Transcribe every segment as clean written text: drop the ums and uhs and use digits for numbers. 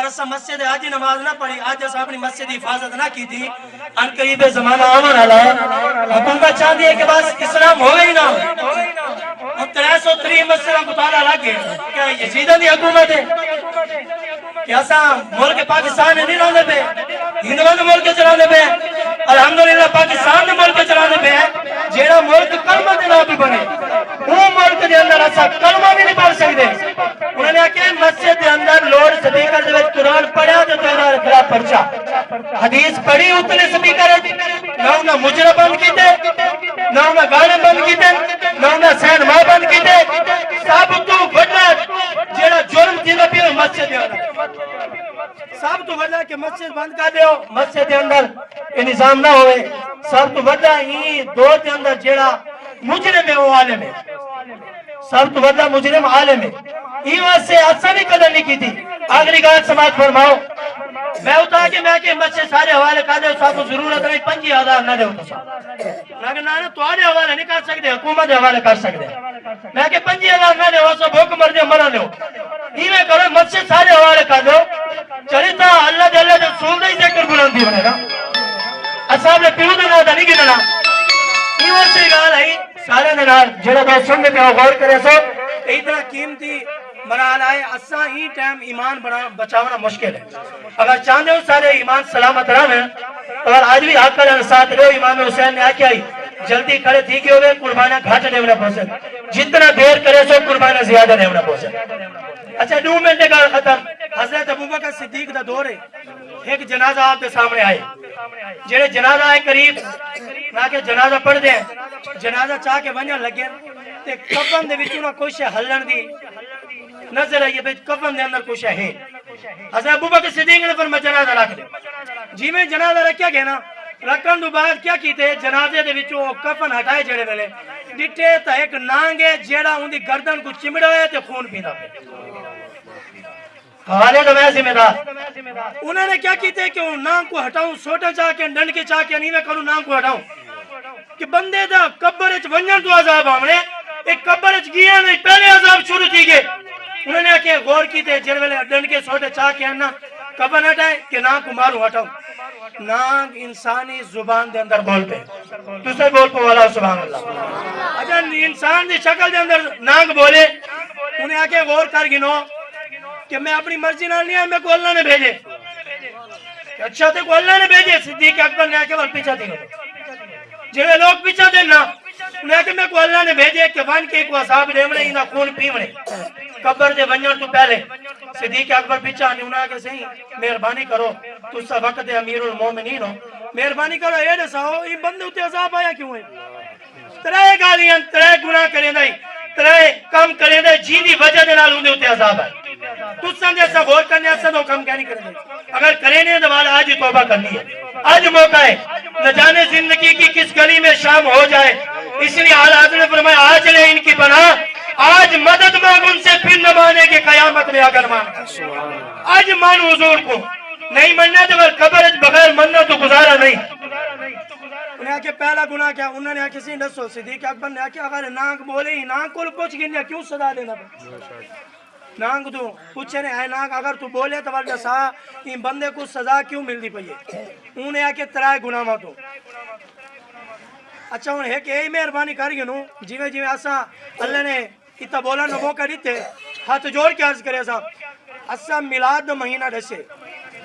اسا مسجد آج نماز نہ پڑھی آج اسا اپنی مسجد حفاظت نہ کی تھی ان قریب زمانہ آمن والا ہے حکومت چاہتی ہے کہ بس اسلام ہوئے ہی نہ ہم 303 مسجدوں کو تالا لگے کیا یزیدوں دی حکومت ہے کہ اسا ملک پاکستان نہیں رہنے پہ ہندوان ملک چلانے پہ الحمدللہ پاکستان ملک چلانے پہ جیڑا ملک کلمہ دے نام بھی بنے وہ ملک دے اندر اسا کلمہ بھی نہیں پڑھ سکتے انہوں نے کہا مسجد دے اندر لوڈ سپیکر دے وچ قرآن پڑھیا تے تیرا خلاف پرچا حدیث پڑھی اتنے سپیکر نہ انہاں مجرم بند کیتے نہ انہاں گانے بند کیتے نہ انہاں سینما بند کیتے سب تو وڈا جیڑا جرم تھی پیا مسجد دے اندر سب تو وڈا کہ مسجد بند کر دیو مسجد دے اندر یہ نظام نہ ہوئے سب تو وڈا ہی دو دے اندر جیڑا مجرم ہے وہ عالم ہے سب تو وڈا مجرم عالم ہے یہ واسطے اچھا بھی قدر نہیں کی تھی آخری گات سماعت فرماؤ میں اتا کہ میں کہ مسجد سارے حوالے کر دے صاحب کو ضرورت نہیں 5000 نہ دے لیکن نہ تو آنے حوالے نہیں کر سکتے حکومت حوالے کر سکتے میں کہ 5000 نہ دے سب حکم مر دے مرا دے یہ میں کرو مسجد سارے حوالے کر دو چریتا اللہ دے رسول دے ذکر بلندی بنے گا اصحاب نے پیو دے نہ نہیں گنا یہ واسطے گال ہے سارے دے نال جڑا دو سننے پہ غور کرے سو اتنا قیمتی مرحلہ ہے اساں ہی ٹائم ایمان بچاونا مشکل ہے اگر چاہتے ہو سارے ایمان سلامت رہے اگر آج بھی حق کا ساتھ رہو امام حسین نے آکیا ہی جلدی کھڑے تھی کہ ہوئے قربانہ گھاٹ دیونا پہنچے جتنا دیر کرے سو قربانہ زیادہ دیونا پہنچے اچھا 2 منٹ کا ختم حضرت ابوبکر صدیق دا دور ہے ایک جنازہ آپ کے سامنے آئے جڑے جنازہ آئے قریب نہ کہ جنازہ پڑھ دیں جنازہ چاہ کے ونجا لگے تے کفن دے وچوں نہ کوئی شے ہلن دی نظر آئی ہے کفن دے اندر کچھ ہے حضرت ابوبکر صدیق نے فرمایا جنازہ رکھ دے جی میں جنازہ رکھیا گیا نا رکھن تو بعد کیا کیتے جنازے دے وچوں کفن ہٹائے جڑے ویلے ڈٹے تا ایک نانگ ہے جیڑا اون دی گردن کو چمڑا ہے تے خون پیندا پیا حوالے تو میں ذمہ دار انہوں نے کیا کیتے کہ ان نام کو ہٹاؤں سوٹا چاہ کے ڈنڈ کے چاہ کے نہیں میں کروں نام کو ہٹاؤں کہ بندے دا قبر اچ ونجن تو عذاب آمنے ایک قبر اچ گیا نہیں پہلے عذاب شروع تھی گئے انہوں نے کہ غور کیتے جڑ ویلے ڈنڈ کے سوٹے چاہ کے انا قبر ہٹائے کہ نام کو ماروں ہٹاؤں نام انسانی زبان دے اندر بول پہ تو سے بول پہ والا سبحان اللہ اچھا انسان دی شکل دے اندر نانگ بولے انہیں آکے غور کر گنو کہ میں اپنی مرضی نہ نہیں ہے میں کو اللہ نے بھیجے اچھا تے کو اللہ نے بھیجے صدیق اکبر نے آکے بل پیچھا دیں جنہیں لوگ پیچھا دیں نا انہیں کہ میں کو اللہ نے بھیجے کہ ون کے کو عذاب دیونے ہی نہ خون پیونے قبر دے ونجن تو پہلے صدیق اکبر پیچھا نہیں انہیں کہ صحیح مہربانی کرو تو سا وقت امیر المومنین ہو مہربانی کرو اے دساؤ یہ بندے ہوتے عذاب آیا کیوں ہے ترے گالیاں ترے گناہ کریں دائی ترے کم کریں دائی جیدی وجہ دے نال ہوندے ہوتے عذاب ہے تجھ سمجھے ایسا غور کرنے ایسا تو کم کیا نہیں کرنے اگر کرنے تو والا آج توبہ کرنی ہے آج موقع ہے نہ جانے زندگی کی کس گلی میں شام ہو جائے اس لیے حضرت نے فرمایا آج لے ان کی پناہ آج مدد مانگ ان سے پھر نہ مانے کہ قیامت میں اگر مان آج مان حضور کو نہیں مننا تو قبر بغیر مننا تو گزارا نہیں انہیں کہ پہلا گناہ کیا انہوں نے کسی نے سو صدیق اکبر نے کہا اگر نانگ بولے ہی نانگ کو کچھ گنیا کیوں صدا دینا نانگ تو پوچھے نے ہے نانگ اگر تو بولے تو ورنہ سا ان بندے کو سزا کیوں مل دی پئی ہے انہیں آ کے ترائے گناہ ماتو اچھا انہیں ہے کہ یہی مہربانی کر گئے نو جیوے جیوے ایسا اللہ نے اتنا بولا نہ موقع دیتے ہاتھ جوڑ کے عرض کرے ایسا ایسا میلاد مہینہ ڈسے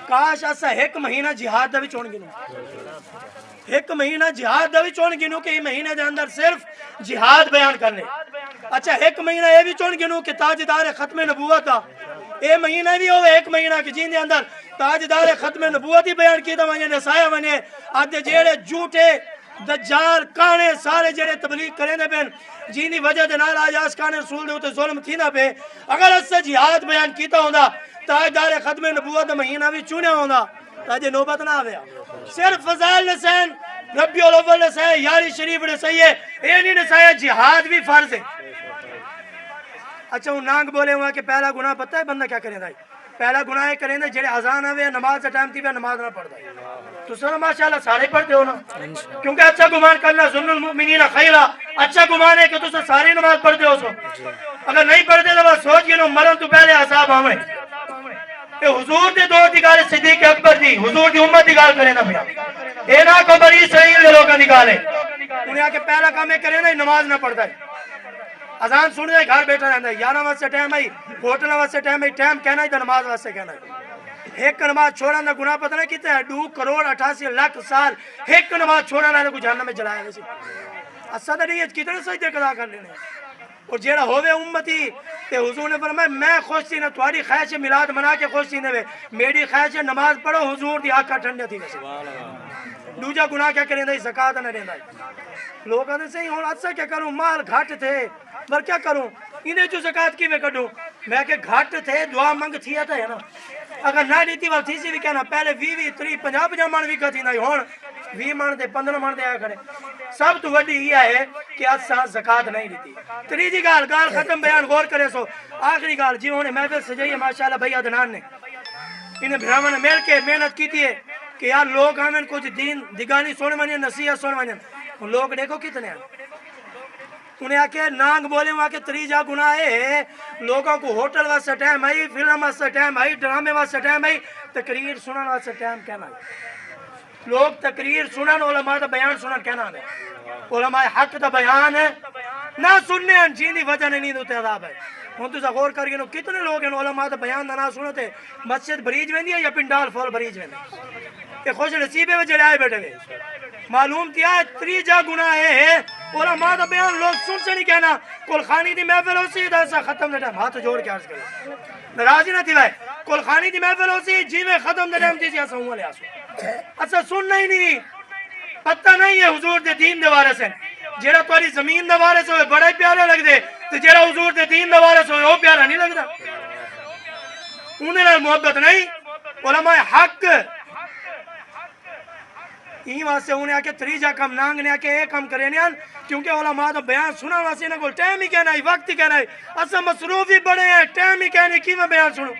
کاش ایسا ایک مہینہ جہاد بھی چھوڑ گنو ایک مہینہ جہاد بھی چھوڑ گنو کہ یہ مہینے دے اندر صرف جہاد بیان کرنے اچھا ایک مہینہ یہ بھی چھوڑ گنو کہ تاجدار ختم نبوت تھا یہ مہینہ بھی ہوئے ایک مہینہ کہ جن دے اندر تاجدار ختم نبوت ہی بیان کی تھا وہاں نسایا وہاں آدھے جیڑے جھوٹے دجال کانے سارے جڑے تبلیغ کریں دے بین جینی وجہ دے نال آج آسکانے رسول دے ہوتے ظلم تھی نہ پہ اگر اس سے جہاد بیان کیتا ہوندہ تاجدار ختم نبوت مہینہ بھی چونے ہوندہ تاجے نوبت نہ آویا صرف فضائل نسین ربی الاول نسائے یاری شریف نسائے اے نہیں نسائے جہاد بھی فرض ہے اچھا وہ نانگ بولے ہوا کہ پہلا گناہ پتہ ہے بندہ کیا کریں دائی پہلا گناہ ہے کریں دے جڑے آزان ہوئے نماز ٹائم تھی پہ نماز نہ پڑھ دائی تو سر ماشاءاللہ سارے پڑھتے ہو نا کیونکہ اچھا گمان کرنا ظن المؤمنین خیرہ اچھا گمان ہے کہ تو سر ساری نماز پڑھتے ہو سو اگر نہیں پڑھتے تو بس سوچ گئے مرن تو پہلے عذاب آویں کہ حضور دے دور دی گال صدیق اکبر دی حضور دی امت دی گال کرے نہ پیا اے نہ کو بڑی صحیح دے لوگاں دی گال ہے انہاں کہ پہلا کام ہے کرے نا نماز نہ پڑھدا ہے اذان سن دے گھر بیٹھا رہندا ہے 11 واسطے ٹائم آئی ہوٹل واسطے ٹائم آئی ٹائم کہنا ہے تے نماز واسطے کہنا ہے ایک نماز چھوڑن دا گناہ پتہ نہیں کتنا ہے 2 کروڑ 88 لاکھ سال ایک نماز چھوڑن والے کو جہنم میں جلایا ویسے اسا تے یہ کتنے سجدے قضا کر لینے اور جیڑا ہوے امتی تے حضور نے فرمایا میں خوش تھی نہ تمہاری خواہش میلاد منا کے خوش تھی نہ میری خواہش نماز پڑھو حضور دی آنکھاں ٹھنڈی تھی ویسے دوجا گناہ کیا کریندا زکات نہ دیندا لوگ کہتے صحیح ہوں اچھا کیا کروں مال گھٹ تھے پر کیا کروں انہیں جو زکات کی میں کڈوں میں کہ گھٹ تھے دعا منگ تھی ہے نا اگر نہ دیتی وال تھی سی بھی کہنا پہلے 20 30 50 من بھی کہتی نہیں ہون 20 من دے 15 من دے آیا کھڑے سب تو وڈی یہ ہے کہ اساں زکات نہیں دیتی تریجی گال ختم بیان غور کرے سو آخری گال جی ہونے محفل سجائی ہے ماشاءاللہ بھائی عدنان نے انہیں بھراواں نے مل کے محنت کی ہے کہ یار لوگ ہمیں کچھ دین دگانی سن ونجن نصیحت سن ونجن لوگ دیکھو کتنے ہیں انہیں آکے نانگ بولے وہاں کے تریجا گناہ ہے لوگوں کو ہوٹل واسطے ٹائم آئی فلم واسطے ٹائم آئی ڈرامے واسطے ٹائم آئی تقریر سنن واسطے ٹائم کہنا ہے لوگ تقریر سنن علماء دا بیان سنن کہنا ہے علماء حق دا بیان ہے نہ سننے ہیں جین دی وجہ نہیں دوتے عذاب ہے ہوں تو غور کر کے کتنے لوگ ہیں علماء دا بیان نہ سنتے مسجد بریج ویندی ہے یا پنڈال فول بریج ویندی کہ خوش نصیبے میں جڑے آئے بیٹھے ہوئے معلوم کیا تریجا گناہ ہے علماء دا بیان لوگ سن سے نہیں کہنا کل خانی دی محفل ہو سی دا ختم دے ٹائم ہاتھ جوڑ کے عرض کرے ناراضی نہ تھی بھائی کل خانی دی محفل ہو سی جی میں ختم دے ٹائم تھی ایسا ہوں لے آسو اچھا سننا ہی نہیں پتہ نہیں ہے حضور دے دین دے بارے سے جیڑا تمہاری زمین دے بارے سے بڑا ہی پیارا لگ دے تو جیڑا حضور دے دین دے بارے سے وہ پیارا نہیں لگتا انہیں نال محبت نہیں علماء حق این واسطے انہیں آکے تریجا کم نانگ نے آکے ایک کم کرے نیان کیونکہ علماء دا بیان سنا واسطے انہیں کول ٹائم ہی کہنا ہے وقت ہی کہنا ہے اسا مصروف ہی بڑے ہیں ٹائم ہی کہنے کی میں بیان سنوں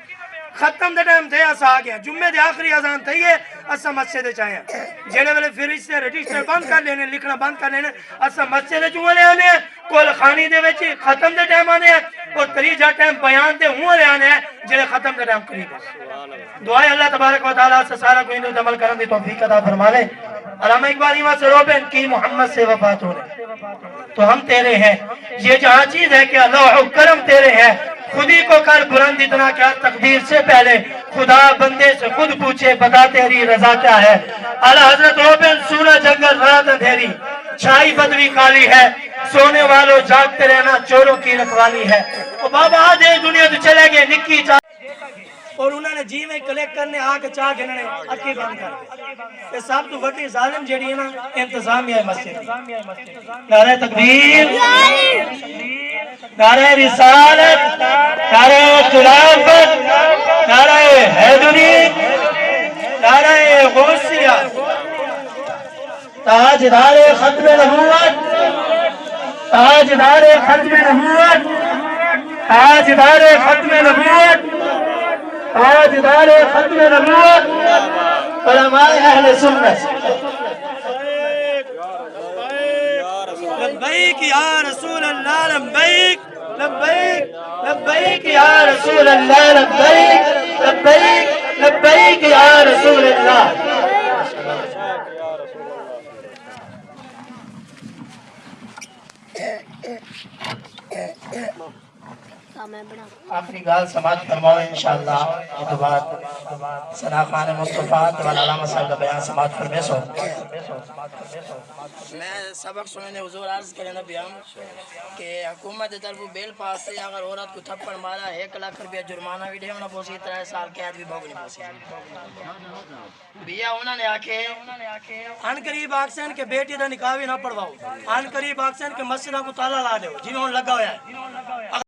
ختم دے ٹائم تھے اسا آگیا جمعے دے آخری اذان تھی ہے اسا مسجد چاہے ہیں جیڑے والے فرشتے رجسٹر بند کر لینے لکھنا بند کر لینے اسا مسجد چوں لے آنے ہیں کول خانی دے وچ ختم دے ٹائم آنے ہیں اور تریجا ٹائم بیان دے ہوں لے آنے ہیں جیڑے ختم دے ٹائم قریب ہے دعائے اللہ تبارک و تعالیٰ سے سارا کوئی انہیں عمل کرن دی توفیق عطا فرما لے علامہ اقبال ایمان سے روبن کی محمد سے وفات ہونے تو ہم تیرے ہیں یہ جہاں چیز ہے کہ اللہ و کرم تیرے ہیں خودی کو کر بلند اتنا کیا تقدیر سے پہلے خدا بندے سے خود پوچھے بتا تیری رضا کیا ہے اعلیٰ حضرت روبن سورج جنگل رات اندھیری چھائی بدوی کالی ہے سونے والوں جاگتے رہنا چوروں کی رکھوالی ہے وہ بابا آدھے دنیا تو چلے گئے نکی چاہ اور انہوں نے جی میں کلیکٹ کرنے آکے چاہ کے انہوں نے اکی بند کر دیا یہ سب تو بڑی ظالم جڑی ہے نا انتظامیہ مسجد نعرہ تکبیر نعرہ رسالت نعرہ خلافت نعرہ حیدری نعرہ غوثیہ تاجدار ختم نبوت تاجدار ختم نبوت تاجدار ختم نبوت تاجدار ختم نبوت علماء اہل سنت لبیک یا رسول اللہ لبیک لبیک لبیک یا رسول اللہ لبیک لبیک لبیک یا رسول اللہ آخری گال سماعت فرماؤ انشاءاللہ یہ بعد ثنا خان مصطفیٰ علامہ صاحب کا بیان سماعت فرمے سو میں سبق سننے حضور عرض کرنا بیان کہ حکومت طرف بیل پاس سے اگر عورت کو تھپڑ مارا 1 لاکھ روپیہ جرمانہ بھی دے ہونا پوسی 3 سال قید بھی بھوگنی پوسی بیا انہوں نے آکے ان قریب آکسن کے بیٹی دا نکاح بھی نہ پڑھواؤ ان قریب آکسن کے مسجدہ کو تالا لا دے جنہوں لگا ہوا ہے